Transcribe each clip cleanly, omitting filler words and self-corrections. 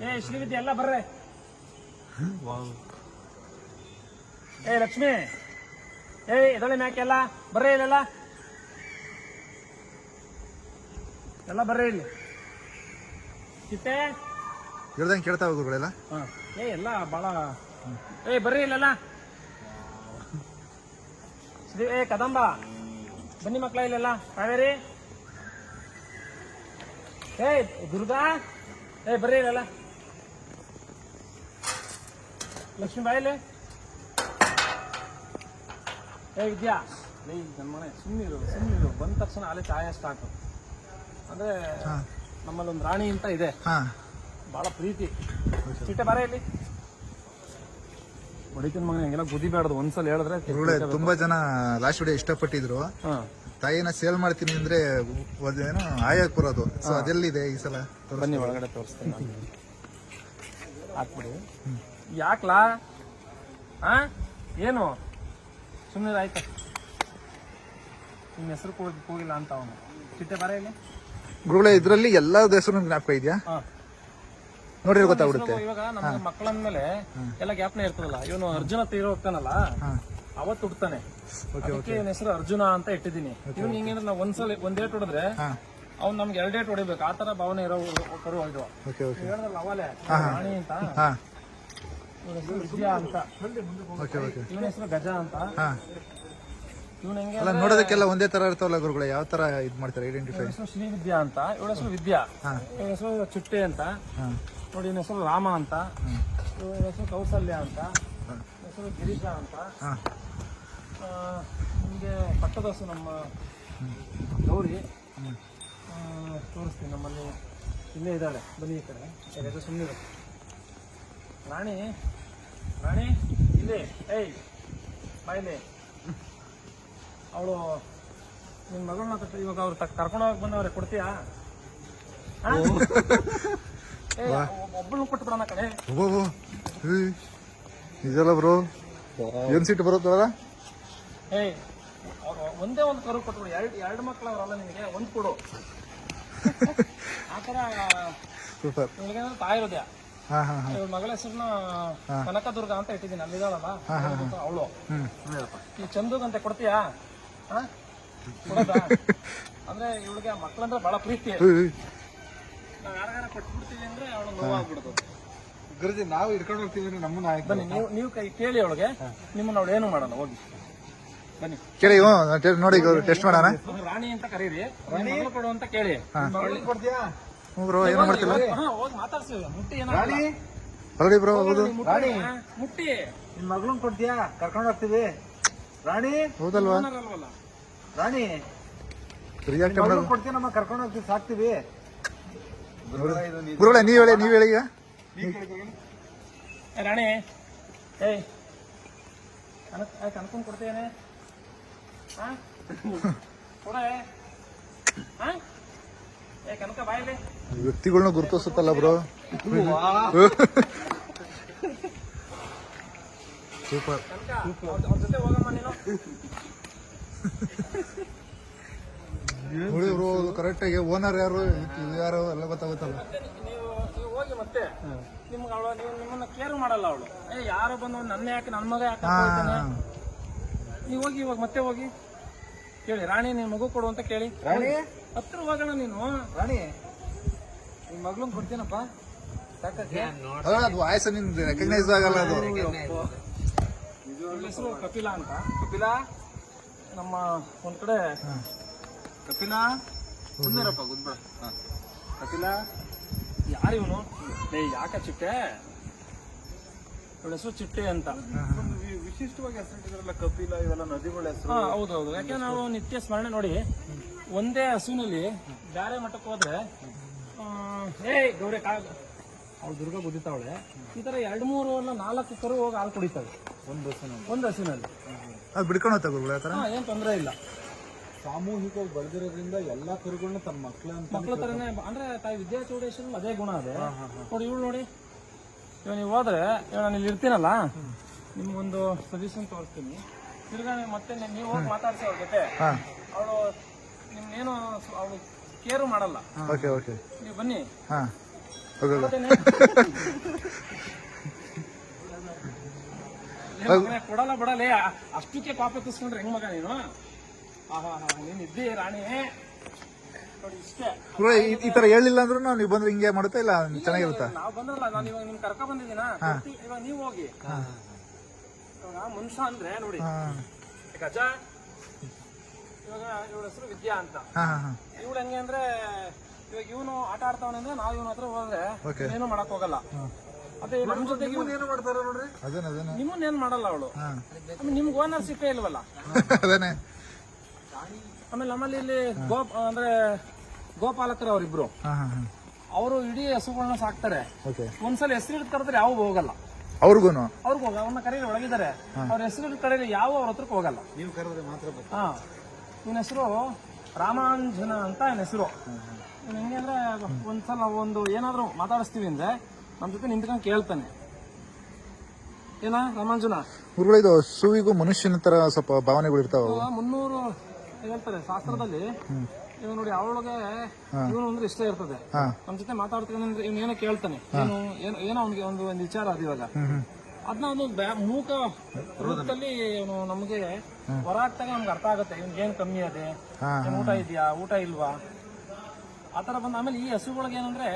ಏ ಶ್ರೀವಿದ್ಯೆ ಎಲ್ಲ ಬರ್ರೆ. ಏ ಲಕ್ಷ್ಮಿ, ಏ ಇದಳೆ ಮ್ಯಾಕೆ ಎಲ್ಲ ಬರ್ರೆ, ಇಲ್ಲೆಲ್ಲ ಎಲ್ಲ ಬರ್ರೆ ಇಲ್ಲಿ. ಚಿಟ್ಟೆ ಹೇಳ್ದಂಗೆ ಕೇಳ್ತಾವ ಗುರುಗಳೆಲ್ಲ. ಏ ಎಲ್ಲ ಭಾಳ. ಏ ಬರ್ರಿ ಇಲ್ಲೆಲ್ಲ. ಏ ಕದಂಬ ಬನ್ನಿ ಮಕ್ಕಳ ಇಲ್ಲೆಲ್ಲ. ಕಾವೇರಿ, ಏ ದುರ್ಗಾ, ಏ ಬರ್ರಿ ಇಲ್ಲೆಲ್ಲ. ಲಕ್ಷ್ಮೀ ಬಾಯಿಲೆ. ಏ ವಿದ್ಯಾ, ನನ್ನ ಮನೆ ಸುಮ್ಮನಿರು ಬಂದ ತಕ್ಷಣ ಅಲ್ಲೇ ಚಾಯ ಸ್ಟಾರ್ಟ್. ಅಂದ್ರೆ ನಮ್ಮಲ್ಲಿ ಒಂದು ರಾಣಿ ಅಂತ ಇದೆ, ಬಹಳ ಪ್ರೀತಿ. ಚಿಟ್ಟೆ ಬಾರ ಇಲ್ಲಿ. ಹೊಡಿತೀನಿ ಮಗನ, ಹಂಗೆಲ್ಲ ಗುದಿಬೇಡದು. ಒಂದ್ಸಲ ಹೇಳಿದ್ರೆ ತುಂಬಾ ಜನ ಲಾಸ್ಟ್ ವಿಡಿಯೋ ಇಷ್ಟಪಟ್ಟಿದ್ರು. ತಾಯಿನ ಸೇಲ್ ಮಾಡ್ತೀನಿ ಅಂದ್ರೆ ಏನು ಆಯಕ್ ಬರೋದು. ಸೊ ಅದೆಲ್ಲಿದೆ ಈ ಸಲ? ಬನ್ನಿ ಒಳಗಡೆ ತೋರಿಸ್ತೀನಿ. ಹಾಕ್ಬಿಡಿ. ಯಾಕ್ಲಾ ಏನು ಸುಮ್ಮನೆ ಆಯ್ತಾ? ನಿಮ್ಮ ಹೆಸರು ಹೋಗಿಲ್ಲ ಅಂತ ಅವನು. ಚಿಟ್ಟೆ ಬಾರ ಇಲ್ಲಿ. ಗುರುಗಳೇ, ಇದ್ರಲ್ಲಿ ಎಲ್ಲಾ ಹೆಸರು ಜ್ಞಾಪಕ ಇದೆಯಾ? ನೋಡಿದ್ರೆ ಗೊತ್ತಾಗ್ಬಿಡುತ್ತೆ. ಇವಾಗ ನಮ್ಮ ಮಕ್ಕಳಂದ್ಮೇಲೆ ಎಲ್ಲ ಜ್ಞಾಪನ ಇರ್ತದಲ್ಲ. ಇವನು ಅರ್ಜುನ ತೀರೋ ಹೋಗ್ತಾನಲ್ಲ, ಅವತ್ತು ಹುಡ್ತಾನೆ. ಅದಕ್ಕೆ ಇವನ ಹೆಸರು ಅರ್ಜುನ ಅಂತ ಇಟ್ಟಿದ್ದೀನಿ. ಇವ್ನು ಹಿಂಗೇನಂದ್ರೆ ನಾವು ಒಂದ್ ಡೇಟ್ ಹೊಡೆದ್ರೆ ಅವ್ನು ನಮ್ಗೆ 2 ಡೇಟ್ ಹೊಡಿಬೇಕು. ಆ ತರ ಭಾವನೆ ಇರೋ ಕರು ಇದು. ಹೇಳಿದ್ರಲ್ಲ ಅವಲೇ ರಾಣಿ ಅಂತ, ಇವನ ಹೆಸರು ವಿದ್ಯಾ ಅಂತ, ಇವನ ಹೆಸರು ಗಜ ಅಂತ. ಇವನ ಹೆಂಗೆ ನೋಡೋದಕ್ಕೆಲ್ಲ ಒಂದೇ ತರ ಇರ್ತಾವಲ್ಲ ಗುರುಗಳೇ, ಯಾವ ತರ ಇದ್ ಮಾಡ್ತಾರೆ ಐಡೆಂಟಿಫೈ? ಹೆಸರು ಶ್ರೀ ವಿದ್ಯಾ ಅಂತ, ಇವಳ ಹೆಸರು ವಿದ್ಯಾ, ಇವನ ಹೆಸರು ಚಿಟ್ಟೆ ಅಂತ ನೋಡಿ, ಇವನ ಹೆಸರು ರಾಮ ಅಂತ, ಇವನ ಹೆಸರು ಕೌಸಲ್ಯ ಅಂತ, ಹೆಸರು ಗಿರೀಶ ಅಂತ. ನಿಮಗೆ ಪಟ್ಟದಸು ನಮ್ಮ ಗೌರಿ ತೋರಿಸ್ತೀನಿ. ನಮ್ಮಲ್ಲಿ ಇಲ್ಲೇ ಇದ್ದಾಳೆ, ಬನ್ನಿ ಈ ಕಡೆ. ಯಾಕಂದ್ರೆ ಸುಮ್ಮನೆ ರಾಣಿ ರಾಣಿ ಇಲ್ಲಿ. ಏಯ್ ಬಾಯಿಲೆ. ಅವಳು ನಿನ್ನ ಮಗಳನ್ನ ಇವಾಗ ಅವ್ರು ಕರ್ಕೊಂಡು ಹೋಗಿ ಬಂದವ್ರೆ, ಕೊಡ್ತೀಯಾ? ಒಬ್ಬಳು ಕೊಟ್ಬಿಡೋಣ ಕಡೆ. ಇದೆಲ್ಲ ಬ್ರೋ ಏನ್ ಸೀಟ್ ಬರುತ್ತಲ್ಲ. ಏಯ್ ಒಂದೇ ಒಂದು ಕರು ಕೊಟ್ಬಿಡು. ಎರಡು ಮಕ್ಕಳು ಅವರಲ್ಲ ನಿನಗೆ, ಒಂದು ಕೊಡು. ಆತರ ಇವಳಿಗೆ ತಾಯಿರೋದ್ಯಾ. ಇವಳ ಮಗಳ ಹೆಸರನ್ನ ಕನಕದುರ್ಗ ಅಂತ ಇಟ್ಟಿದ್ದೀನಿ. ಅಲ್ಲಿದ್ದಾಳಲ್ಲ ಅವಳು. ಈ ಚಂದುಗಂತೆ ಕೊಡ್ತೀಯಾ? ಕೊಡೋದಾ? ಅಂದ್ರೆ ಇವಳಿಗೆ ಮಕ್ಕಳಂದ್ರೆ ಬಹಳ ಪ್ರೀತಿ. ನಾವ್ ಯಾರಿಗಾರ ಕೊಟ್ಬಿಡ್ತೀವಿ ಅಂದ್ರೆ ಅವಳು ನೋವಾಗ್ಬಿಡುದು. ಗುರುಜಿ, ನಾವು ಇಟ್ಕೊಂಡು ಹೋಗ್ತೀವಿ ನಮ್ಮನ್ನ. ಬನ್ನಿ, ನೀವು ಕೈ ಕೇಳಿ ಅವಳಿಗೆ. ನಿಮ್ಮನ್ನ ಅವಳು ಏನು ಮಾಡಲ್ಲ, ಹೋಗಿ ಬನ್ನಿ ಕೇಳಿ. ನೋಡಿ ಟೆಸ್ಟ್ ಮಾಡೋಣ. ರಾಣಿ ಅಂತ ಕರೀರಿ, ಮಗಳು ಕೊಡು ಅಂತ ಕೇಳಿ. ಕೊಡ್ತೀಯಾ ಬ್ರೋ? ಏನು ಮಾಡ್ತಿಲ್ಲ, ಹೋಗಿ ಮಾತಾಡ್ಸಿ. ಮುಟ್ಟಿ ಏನೋ ಹೊರಡಿ ಬ್ರೋ. ಹೌದು ರಾಣಿ, ಮುಟ್ಟಿ ನಿನ್ ಮಗಳನ್ನ ಕೊಡ್ತೀಯಾ? ಕರ್ಕೊಂಡು ಹೋಗ್ತೀವಿ. ರಾಣಿ ಹೌದಲ್ವಾ? ರಾಣಿ ಕೊಡ್ತೀವಿ, ನಮ್ಮ ಕರ್ಕೊಂಡು ಹೋಗ್ತೀವಿ, ಸಾಕ್ತಿವಿ. ಗುರುಗಳೇ, ನೀವ್ ಹೇಳಿ ಈಗ. ರಾಣಿ, ಏಯ್ ಕನ್ಕೊಂಡ್ ಕೊಡ್ತೇನೆ ಕೊಡೆ. ಏ ಕನಕ ಬಾಯಿಲಿ. ವ್ಯಕ್ತಿಗಳನ್ನ ಗುರುತಿಸುತ್ತಲ್ಲ ಬ್ರೋ. ಸೂಪರ್. ಅವ್ರ ಜೊತೆ ಹೋಗಮ್ಮ ನೀನು. ನೋಡಿ ಬ್ರೋ, ಕರೆಕ್ಟ್ ಆಗಿ ಓನರ್ ಯಾರು ಯಾರು ಎಲ್ಲ ಗೊತ್ತಾಗುತ್ತಲ್ಲ. ನೀವು ಹೋಗಿ ಮತ್ತೆ ನಿಮ್ಗೆ ಅವಳು ನಿಮ್ಮನ್ನ ಕೇರ್ ಮಾಡಲ್ಲ ಅವಳು. ಯಾರು ಬಂದು ನನ್ನ ಯಾಕೆ, ನನ್ನ ಮಗ ಯಾಕೆ ನೀವು ಹೋಗಿ. ಇವಾಗ ಮತ್ತೆ ಹೋಗಿ ಕೇಳಿ. ರಾಣಿ, ನಿನ್ ಮಗು ಕೊಡು ಅಂತ ಕೇಳಿ. ರಾಣಿ ಹತ್ರ ಹೋಗೋಣ ನೀನು. ರಾಣಿ, ನಿನ್ ಮಗಳನ್ನ ಕೊಡ್ತೀನಪ್ಪ. ಅದು ವಾಯ್ಸ್ ನಿಮ್ದು ರೆಕಗ್ನೈಸ್ ಆಗಲ್ಲ. ಅದು ಹೆಸರು ಕಪಿಲ ಅಂತ. ಕಪಿಲ ನಮ್ಮ ಒಂದ್ ಕಡೆ ಕಪಿಲ ಸುಂದರಪ್ಪ ಗುದ್ಬೇಡ. ಕಪಿಲ ಯಾರು ಇವನು? ಯಾಕ ಚಿಟ್ಟೆ? ಇವಳ ಹೆಸರು ಚಿಟ್ಟೆ ಅಂತ. ವಿಶಿಷ್ಟವಾಗಿ ಹೆಸರಿಟ್ಟಿದ್ರಲ್ಲ ಕಪಿಲ, ಇವೆಲ್ಲ ನದಿಗಳ ಹೆಸರು. ಹೌದೌದು. ಯಾಕೆ ನಾವು ನಿತ್ಯ ಸ್ಮರಣೆ ನೋಡಿ, ಒಂದೇ ಹಸುವಿನಲ್ಲಿ ಬೇರೆ ಮಟ್ಟಕ್ಕೆ ಹೋದ್ರೆ ಗೌರಿ ಅವ್ಳು ದುರ್ಗ ಬುದ್ದಿತಾವಳೆ. ಈ ತರ 2, 3, 4 ಕರು ಹೋಗಿ ಹಾಲು ಕುಡಿತಾವೆ ಒಂದು ಹಸುವಿನಲ್ಲಿ. ಅದು ಬಿಡ್ಕೊಂಡು ಹೋಗ್ತಾ ಗುರುಗಳ ಹತ್ರ ಏನ್ ತೊಂದರೆ ಇಲ್ಲ. ಸಾಮೂಹಿಕವಾಗಿ ಬೆಳೆದಿರೋದ್ರಿಂದ ಎಲ್ಲಾ ಕರುಗಳನ್ನ ತಮ್ಮ ಮಕ್ಕಳ ತರನೇ. ಅಂದ್ರೆ ತಾಯಿ ವಿದ್ಯಾ ಚೌಡೇಶ್ವರಿ ಅದೇ ಗುಣ ಅದೇ. ನೋಡಿ ಇವಳು ನೋಡಿ, ಇವಾಗ ನೀವು ಹೋದ್ರೆ, ಇವಾಗ ನಾನು ಇಲ್ಲಿ ಇರ್ತೀನಲ್ಲ, ನಿಮ್ಗೊಂದು ಸಜೆಷನ್ ತೋರಿಸ್ತೀನಿ. ತಿರ್ಗಾ ಮತ್ತೆ ನೀವು ಹೋಗಿ ಮಾತಾಡ್ಸಿ ಅವ್ರ ಜೊತೆ. ಅವಳು ನಿಮ್ನೇನು ಅವಳು ಕೇರು ಮಾಡಲ್ಲ. Okay okay. ನೀವು ಬನ್ನಿ. ಮತ್ತೇನೆ? ಏ ಮಗನೇ, ಕೊಡಲ್ಲ ಬಿಡಲೇ, ಅಷ್ಟಕ್ಕೆ ಕಾಪಿ ತಸ್ಕೊಂಡ್ರೆ ಹೆಂಗ್ ಮಗ ನೀನು? ಆಹಾ, ನೀನ್ ಇದ್ದಿ ರಾಣಿ ನೋಡಿ ಇಷ್ಟೇ. ಬ್ರೋ ಈ ತರ ಹೇಳಿಲ್ಲ ಅಂದ್ರೂ ನೀವು ಬಂದ್ರೆ ಹಿಂಗೆ ಮಾಡುತ್ತಾ ಇಲ್ಲ ಚೆನ್ನಾಗಿರುತ್ತಾ? ನಾವ್ ಬಂದ್ರಲ್ಲ, ನಾನು ಇವಾಗ ನಿಮ್ ಕರ್ಕ ಬಂದಿದ್ದೀನ, ಇವಾಗ ನೀವು ಹೋಗಿ. ಇವಾಗ ಮನುಷ್ಯ ಅಂದ್ರೆ ನೋಡಿ, ಗಜ, ಇವಾಗ ಇವಳ ಹೆಸರು ವಿದ್ಯಾ ಅಂತ. ಇವಳು ಹೆಂಗೆ ಅಂದ್ರೆ, ಇವಾಗ ಇವನು ಆಟ ಆಡ್ತಾವನೆ ಅಂದ್ರೆ ನಾವ್ ಇವನ ಹತ್ರ ಹೋದ್ರೆ ಏನು ಮಾಡಕ್ ಹೋಗಲ್ಲ. ಅದೇ ನಮ್ ಜೊತೆಗೆ ಏನು ಮಾಡ್ತಾರೆ ನೋಡ್ರಿ. ಅದೇನೆ ನಿಮ್ಮನ್ನ ಏನ್ ಮಾಡಲ್ಲ ಅವಳು. ಆಮೇಲೆ ನಿಮ್ಗೆ ಓನರ್ಶಿಪ್ ಇಲ್ವಲ್ಲ. ಅದೇನೆ. ಆಮೇಲೆ ನಮ್ಮಲ್ಲಿ ಇಲ್ಲಿ ಅಂದ್ರೆ ಗೋಪಾಲಕರು ಅವರಿಬ್ರು, ಅವರು ಇಡೀ ಹಸುಗಳನ್ನ ಸಾಕ್ತಾರೆ. ಒಂದ್ಸಲ ಹೆಸರು ಹಿಡಿದು ಕರೆದ್ರೆ ಯಾವ ಹೋಗಲ್ಲ ಅವ್ರಿಗೂನು. ಅವ್ರಿಗೆ ಹೋಗ, ಅವ್ರನ್ನ ಕರೀರಿ, ಒಳಗಿದ್ದಾರೆ. ಅವ್ರ ಹೆಸರು ಹಿಡಿದು ಕರೀರಿ, ಯಾವ ಅವ್ರ ಹತ್ರಕ್ಕೆ ಹೋಗಲ್ಲ. ನೀವು ಕರೆದ್ರೆ ಮಾತ್ರ ಹಾ, ಇವನ ಹೆಸರು ರಾಮಾಂಜನ ಅಂತ ಇವನ ಹೆಸರು. ಇವ್ನು ಹೆಂಗೆ ಅಂದ್ರೆ, ಒಂದ್ಸಲ ಒಂದು ಏನಾದ್ರು ಮಾತಾಡಿಸ್ತೀವಿ ಅಂದ್ರೆ ನಮ್ ಜೊತೆ ನಿಂತ್ಕೊಂಡು ಕೇಳ್ತಾನೆ. ಏನ ರಾಮಾಂಜನ? ಗುರುಗಳ ಇದು ಹಸುವಿಗೂ ಮನುಷ್ಯನ ತರ ಸ್ವಲ್ಪ ಭಾವನೆಗಳು ಇರ್ತಾವ. 300 ಹೇಳ್ತಾರೆ ಶಾಸ್ತ್ರದಲ್ಲಿ. ಇವ್ ನೋಡಿ, ಅವಳೊಳಗೆ ಇವನು ಅಂದ್ರೆ ಇಷ್ಟ ಇರ್ತದೆ. ನಮ್ ಜೊತೆ ಮಾತಾಡ್ತಾನೆ ಅಂದ್ರೆ ಇವ್ನು ಏನೋ ಕೇಳ್ತಾನೆ, ಏನೋ ಅವ್ನಿಗೆ ಒಂದು ವಿಚಾರ ಅದು. ಇವಾಗ ಅದನ್ನ ಒಂದು ಮೂಕ ರೂಪದಲ್ಲಿ ಇವನು ನಮ್ಗೆ ಹೊರಾಗ್ತಾಗ ನಮ್ಗೆ ಅರ್ಥ ಆಗುತ್ತೆ. ಇವ್ನಿಗೆ ಏನ್ ಕಮ್ಮಿ ಅದೇ, ಊಟ ಇದೆಯಾ, ಊಟ ಇಲ್ವಾ, ಆತರ ಬಂದ. ಆಮೇಲೆ ಈ ಹಸುಗಳಿಗೆ ಏನಂದ್ರೆ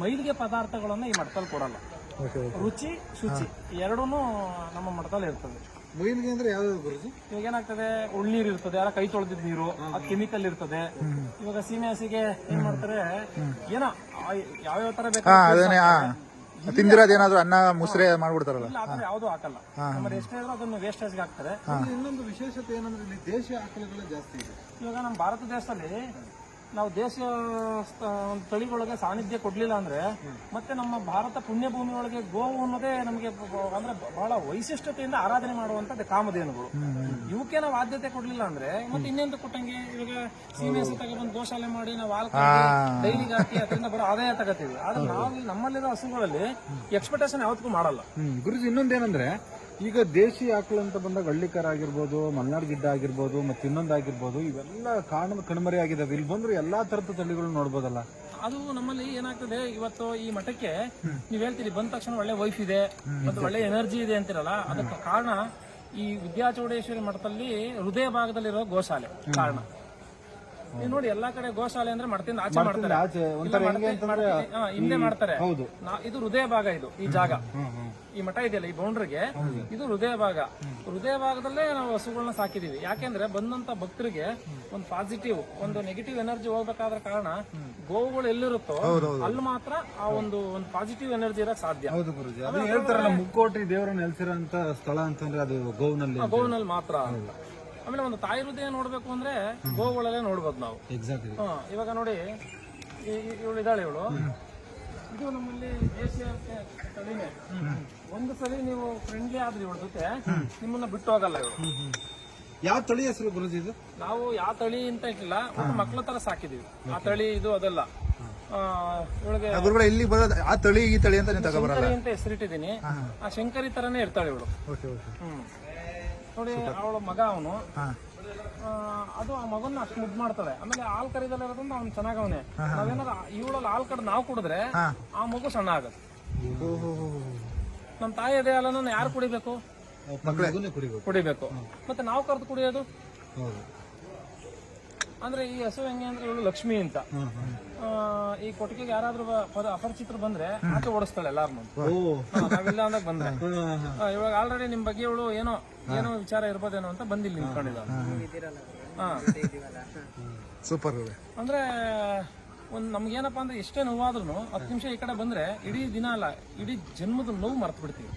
ಮೈಲಿಗೆ ಪದಾರ್ಥಗಳನ್ನ ಈ ಮಠದಲ್ಲಿ ಕೊಡಲ್ಲ. ರುಚಿ ಶುಚಿ ಎರಡೂ ನಮ್ಮ ಮಠದಲ್ಲಿ ಇರ್ತದೆ. ಮೈಲಿಗೆ ಅಂದ್ರೆ ಯಾವ್ದು ಗುರುಜಿ? ಇವಾಗ ಏನಾಗ್ತದೆ, ಉಳ್ನೀರು ಇರ್ತದೆ, ಯಾರ ಕೈ ತೊಳೆದಿದ್ ನೀರು, ಅದು ಕೆಮಿಕಲ್ ಇರ್ತದೆ. ಇವಾಗ ಸೀಮೆ ಹಸಿಗೆ ಏನ್ ಮಾಡ್ತಾರೆ, ಏನೋ ಯಾವ್ಯಾವ ತರ ಬೇಕು ತಿಂದಿರೋದೇನಾದ್ರು ಅನ್ನ ಮುಸ್ರೆ ಮಾಡ್ಬಿಡ್ತಾರಲ್ಲ, ಆತರ ಯಾವ್ದು ಹಾಕಲ್ಲ. ನಮ್ಮಲ್ಲಿ ಎಷ್ಟೇ ಇದ್ರು ಅದನ್ನು ವೇಸ್ಟೇಜ್ಗೆ ಹಾಕ್ತಾರೆ. ಇನ್ನೊಂದು ವಿಶೇಷತೆ ಏನಂದ್ರೆ ಇಲ್ಲಿ ದೇಶೀಯ ಆಕಳುಗಳು ಜಾಸ್ತಿ ಇದೆ. ಇವಾಗ ನಮ್ಮ ಭಾರತ ದೇಶದಲ್ಲಿ ನಾವು ದೇಶೀಯ ಒಂದು ತಳಿಗಳಿಗೆ ಸಾನ್ನಿಧ್ಯ ಕೊಡ್ಲಿಲ್ಲ ಅಂದ್ರೆ, ಮತ್ತೆ ನಮ್ಮ ಭಾರತ ಪುಣ್ಯ ಭೂಮಿ ಒಳಗೆ ಗೋವು ಅನ್ನೋದೇ ನಮಗೆ ಅಂದ್ರೆ ಬಹಳ ವೈಶಿಷ್ಟ್ಯತೆಯಿಂದ ಆರಾಧನೆ ಮಾಡುವಂತದ್ದು ಕಾಮಧೇನುಗಳು. ಇವಕ್ಕೆ ನಾವು ಆದ್ಯತೆ ಕೊಡ್ಲಿಲ್ಲ ಅಂದ್ರೆ ಮತ್ತೆ ಇನ್ನೆಂದು ಕೊಟ್ಟಂಗೆ. ಇವಾಗ ಸೀಮೆ ಹಸು ತಗೊಂಡ್ಬಂದು ಗೋಶಾಲೆ ಮಾಡಿ ನಾವು ಹಾಲು ಡೈಲಿಗೆ ಹಾಕಿ ಅದರಿಂದ ಬರೋ ಆದಾಯ ತಗೋತೀವಿ. ಆದ್ರೆ ನಾವು ನಮ್ಮಲ್ಲಿರೋ ಹಸುಗಳಲ್ಲಿ ಎಕ್ಸ್ಪೆಕ್ಟೇಷನ್ ಯಾವತ್ತಿಗೂ ಮಾಡಲ್ಲ. ಗುರುಜಿ ಇನ್ನೊಂದೇನಂದ್ರೆ, ಈಗ ದೇಶಿ ಆಕಳು ಅಂತ ಬಂದಾಗ ಹಳ್ಳಿಕರ ಆಗಿರ್ಬೋದು, ಮಲ್ನಾಡ್ ಗಿಡ್ಡ ಆಗಿರ್ಬೋದು, ಮತ್ತೆ ಇನ್ನೊಂದಾಗಿರ್ಬೋದು, ಇವೆಲ್ಲ ಕಾಣದ ಕಣ್ಮರೆ ಆಗಿದಾವೆ. ಇಲ್ಲಿ ಬಂದ್ರೆ ಎಲ್ಲಾ ತರದ ತಳಿಗಳು ನೋಡ್ಬೋದಲ್ಲ. ಅದು ನಮ್ಮಲ್ಲಿ ಏನಾಗ್ತದೆ, ಇವತ್ತು ಈ ಮಠಕ್ಕೆ ನೀವ್ ಹೇಳ್ತೀರಿ ಬಂದ ತಕ್ಷಣ ಒಳ್ಳೆ ವೈಫ್ ಇದೆ ಮತ್ತು ಒಳ್ಳೆ ಎನರ್ಜಿ ಇದೆ ಅಂತಿರಲ್ಲ, ಅದಕ್ಕೆ ಕಾರಣ ಈ ವಿದ್ಯಾಚೌಡೇಶ್ವರಿ ಮಠದಲ್ಲಿ ಹೃದಯ ಭಾಗದಲ್ಲಿರೋ ಗೋಶಾಲೆ ಕಾರಣ. ನೀವು ನೋಡಿ, ಎಲ್ಲಾ ಕಡೆ ಗೋಶಾಲೆ ಅಂದ್ರೆ ಮಠದಿಂದ ಆಚೆ ಮಾಡ್ತಾರೆ, ಹಿಂದೆ ಮಾಡ್ತಾರೆ. ಇದು ಹೃದಯ ಭಾಗ, ಇದು ಈ ಜಾಗ, ಈ ಮಠ ಇದೆಯಲ್ಲ, ಈ ಬೌಂಡ್ರಿಗೆ ಇದು ಹೃದಯ ಭಾಗ. ಹೃದಯ ಭಾಗದಲ್ಲೇ ನಾವು ಹಸುಗಳನ್ನ ಸಾಕಿದೀವಿ. ಯಾಕೆಂದ್ರೆ ಬಂದಂತ ಭಕ್ತರಿಗೆ ಒಂದು ಪಾಸಿಟಿವ್, ಒಂದು ನೆಗೆಟಿವ್ ಎನರ್ಜಿ ಹೋಗ್ಬೇಕಾದ್ರ ಕಾರಣ ಗೋವುಗಳು ಎಲ್ಲಿರುತ್ತೋ ಅಲ್ಲಿ ಮಾತ್ರ ಆ ಒಂದು ಪಾಸಿಟಿವ್ ಎನರ್ಜಿ ಇರಕ್ ಸಾಧ್ಯ. ಹೌದು ಗುರುಜಿ, ಅದು ಹೇಳ್ತಾರಲ್ಲ, ಮುಕ್ಕೋಟಿ ದೇವರ ನೆಲೆಸಿರೋಂತ ಸ್ಥಳ ಅಂತಂದ್ರೆ ಅದು ಗೋವಿನಲ್ಲಿ ಮಾತ್ರ. ಆಮೇಲೆ ಒಂದು ತಾಯಿ ಹೃದಯ ನೋಡ್ಬೇಕು ಅಂದ್ರೆ ಗೋವುಗಳಲ್ಲೇ ನೋಡ್ಬೋದು ನಾವು. ಎಕ್ಸಾಕ್ಟ್ಲಿ. ಇವಾಗ ನೋಡಿ, ಇವಳು ಇದ್ದಾಳೆ, ಇವಳು ಇದು ನಮ್ಮಲ್ಲಿ ದೇಶೀಯ ತಳಿನೇ. ಒಂದು ಸಲ ನೀವು ಫ್ರೆಂಡ್ಲಿ ಆದ್ರಿ ಇವಳ ಜೊತೆ, ನಿಮ್ಮನ್ನ ಬಿಟ್ಟು ಹೋಗಲ್ಲ ಇವಳು. ಯಾವ ತಳಿ ಹೆಸರು ಗುರುಜಿ ಇದು? ನಾವು ಯಾವ ತಳಿ ಅಂತ ಇಟ್ಟಿಲ್ಲ, ಒಂದು ಮಕ್ಳ ತರ ಸಾಕಿದೀವಿ. ಆ ತಳಿ ಇದು ಅದಲ್ಲ. ಇವಳಿಗೆ ಗುರುಗಳ ಇಲ್ಲಿ ಬರೋದು ಆ ತಳಿ ಈ ತಳಿ ಅಂತ ತಗೋಬರಲ್ಲ ಅಂತ ಹೆಸರಿಟ್ಟಿದ್ದೀನಿ. ಆ ಶಂಕರಿ ತರನೇ ಇರ್ತಾಳೆ ಇವಳು. ನೋಡಿ, ಅವಳ ಮಗ ಅವನು, ಅದು ಆ ಮಗನ್ನ ಅಷ್ಟು ಮುದ್ದು ಮಾಡ್ತಾಳೆ. ಆಮೇಲೆ ಹಾಲ್ ಕರಿದಲ್ಲ ಇರೋದ್ರಿಂದ ಅವ್ನು ಚೆನ್ನಾಗವನೆ. ನಾವೇನಾರ ಇವಳಲ್ಲಿ ಹಾಲ್ ಕಡ್ ನಾವು ಕುಡಿದ್ರೆ ಆ ಮಗು ಸಣ್ಣ ಆಗತ್ತೆ. ನಮ್ ತಾಯಿ ಅದೇ ಹಾಲನ್ನ ಯಾರು ಕುಡಿಬೇಕು? ಕುಡಿಬೇಕು. ಮತ್ತೆ ನಾವು ಕರೆದು ಕುಡಿಯೋದು ಅಂದ್ರೆ, ಈ ಹಸು ಹೆಂಗೆ ಅಂದ್ರೆ ಇವಳು ಲಕ್ಷ್ಮಿ ಅಂತ. ಈ ಕೊಟ್ಟಿಗೆಗೆ ಯಾರಾದ್ರೂ ಅಪರಿಚಿತರು ಬಂದ್ರೆ ಆಚೆ ಓಡಿಸ್ತಾಳೆ ಎಲ್ಲಾರನ್ನು. ನಾವಿಲ್ಲ ಅಂದಾಗ ಬಂದ್ರೆ, ಇವಾಗ ಆಲ್ರೆಡಿ ನಿಮ್ ಬಗ್ಗೆ ಇವಳು ಏನೋ ವಿಚಾರ ಇರ್ಬೋದೇನೋ ಅಂತ ಬಂದಿಲ್ಲ ನಿಂತ್ಕೊಂಡಿದ್ದಾಳೆ. ಸೂಪರ್. ಅಂದ್ರೆ ಒಂದ್ ನಮ್ಗೇನಪ್ಪಾ ಅಂದ್ರೆ ಎಷ್ಟೇ ನೋವಾದ್ರೂ 10 ನಿಮಿಷ ಈ ಕಡೆ ಬಂದ್ರೆ ಇಡೀ ದಿನ ಅಲ್ಲ, ಇಡೀ ಜನ್ಮದ ನೋವು ಮರ್ತು ಬಿಡ್ತೀವಿ.